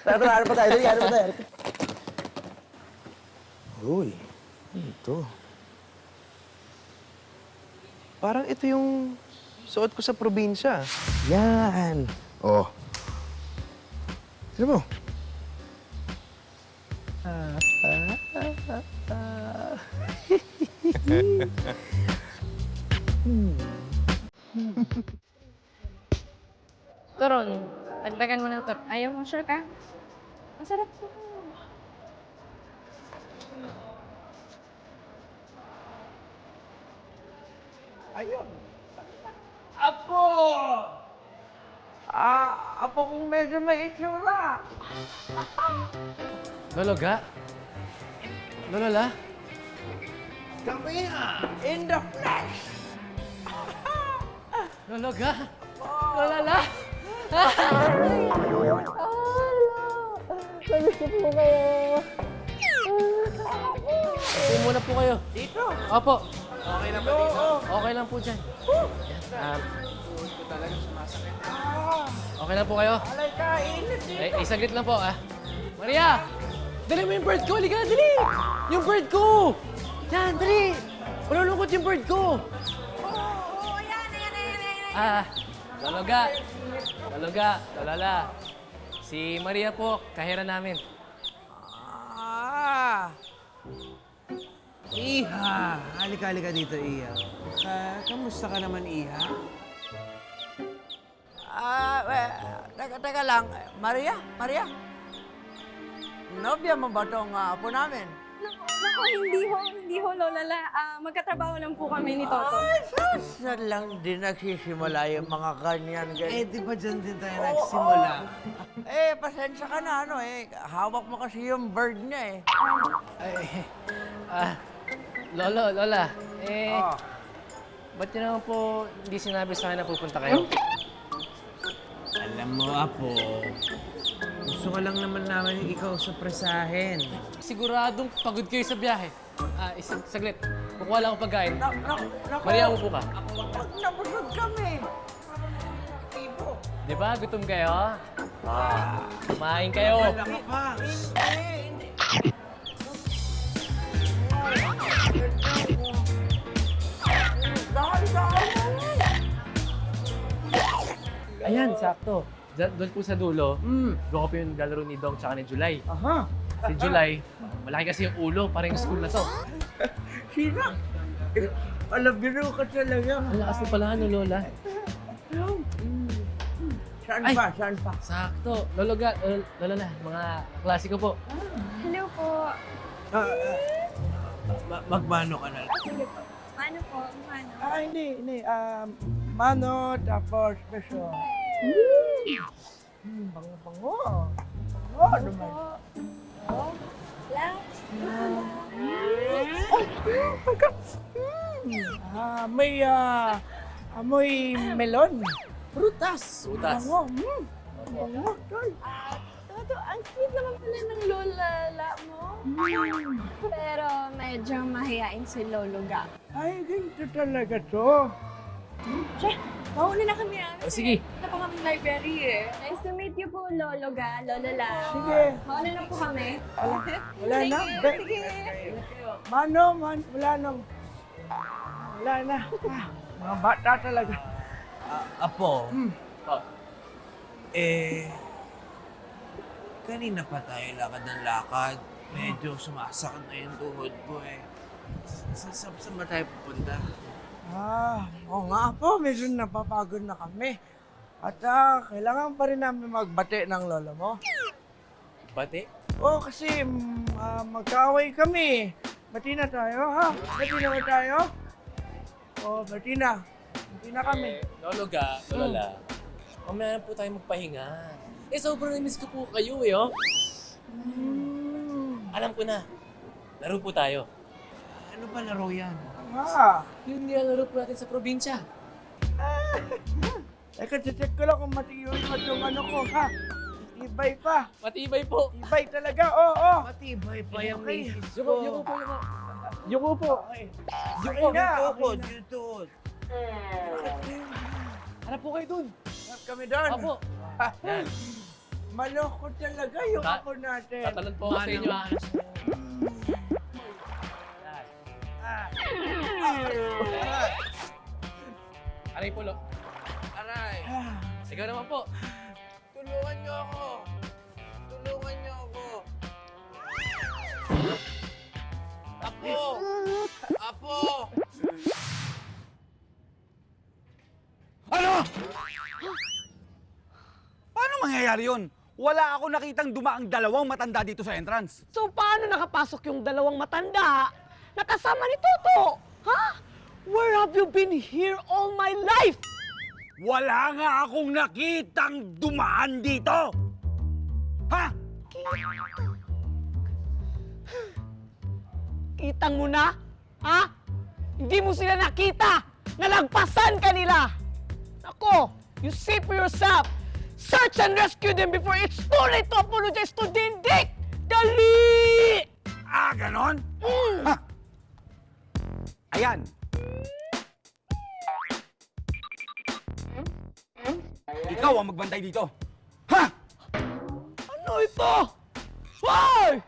Tara, ano pa tayo? Ano pa tayo? Uy, ito. Parang ito yung suot ko sa probinsya. Yan. Oh. Ano mo? Turon, dagdagan mo ng tur. Ayaw mo, sure ka? Masarap po. Apo! Apo kung medyo may itsura. Lologa? Lolola? Kami in the flesh! Lologa? Lolala? Namiss ko po kayo. Upo muna po kayo. Dito! Opo. Okay lang po dito? Okay lang po dyan. Yan. Talaga sumasakit. Okay lang po kayo? Alay ka, init dito! Saglit lang po, ah. Maria! Dali mo yung bird ko! Liga, dali! Yung bird ko! Yan, dali! Malulungkot yung bird ko! Oo, yan. Lologa! Lologa! Lolala! Si Maria po, kahira namin. Iha! Halika dito, Iha. Kamusta ka naman, Iha? Teka lang. Maria? Nobya mo ba itong apo namin? Naku, hindi ho, Lola. Magkatrabaho lang po kami ni Toto. Ay, saan lang din nagsisimula yung mga ganyan. Di ba dyan din tayo nagsimula? Pasensya ka na, hawak mo kasi yung bird niya, Lola, Oh. ba't yun naman po hindi sinabi sa akin na pupunta kayo? Alam mo, Apo, gusto ko lang naman namin ikaw sa presahin. Siguradong pagod kayo sa biyahe. Saglit. Kukuha lang ako pagkain. Naku, Maria, upo ka. pag nabusog kami. Di ba? Gutom kayo? Kumain kayo. Wala ka pa. Hindi. Ayan, sakto. Doon po sa dulo, doon ko po yung galaro ni Dong tsaka ni July. Aha. Si July, malaki kasi yung ulo, parang yung school na to. Sina? Alabiro ka talaga. Ang lakas na pala, ano, Lola? Saan Ay! pa? Saan pa? Sakto. Lologa, Lola, mga klase ko po. Hello po. Magmano ka na lang. Sige po. Paano po? Paano? Hindi. Mano, tapos peso. Bango. Bango naman. Oh, last. May amoy melon. Prutas. Prutas. Bango. Bango. Tol. Toto, ang sweet naman pala ng lola mo. Pero medyo mahihain si Lolo Ga. Ay, ganito talaga to. Siya, mauna na kami Sige. Ito pa kaming library eh. Nice to meet you po, Lolo Ga, Lola La. Sige. Mauna na po kami. Wala na. Sige. Wala na. Wala na. Mga bata talaga. Apo, Oh. kanina pa tayo lakad ng lakad. Medyo sumasakit na yung tuhod ko Saan ba tayo pupunta? Oo nga po, medyo napapagod na kami. At kailangan pa rin namin magbati ng lolo mo. Bati? Oo, kasi magkaaway kami. Bati na tayo, ha? Bati na ba tayo? Oo, bati na. Bati na kami. Lologa, Lola, mamaya na po tayo magpahinga. Sobrang na-miss ko po kayo oh. Alam ko na. Laro po tayo. Ano ba laro yan? Yung nilalaro po natin sa probinsya. Check ko lang kung matibay pa yung ano ko, ha? Ibay pa. Matibay po. Ibay talaga, oo. Matibay pa yung Okay. misis Yuko ko. po. Yuko po. Okay na. Yung tuhod. Hanap po kayo dun. Harap kami doon. Apo. Maloko talaga yung Ta- ako natin. Tatalon po ako sa inyo, ah. Aray po, lo. Aray! Ikaw naman po. Tulungan niyo ako! Tulungan niyo ako! Apo! Apo! Ano? Paano mangyayari yun? Wala ako nakitang dumaang dalawang matanda dito sa entrance. So paano nakapasok yung dalawang matanda na kasama ni Toto? Ha? Where have you been here all my life? Wala nga akong nakitang dumaan dito! Ha? Kitang mo na? Ha? Hindi mo sila nakita! Nalagpasan ka nila! Ako, you see for yourself! Search and rescue them before it's too late to apologize to Dindik! Dali! Ah, ganon? Ha? Ayan. Ikaw ang magbantay dito. Ha? Ano ito? Hoy!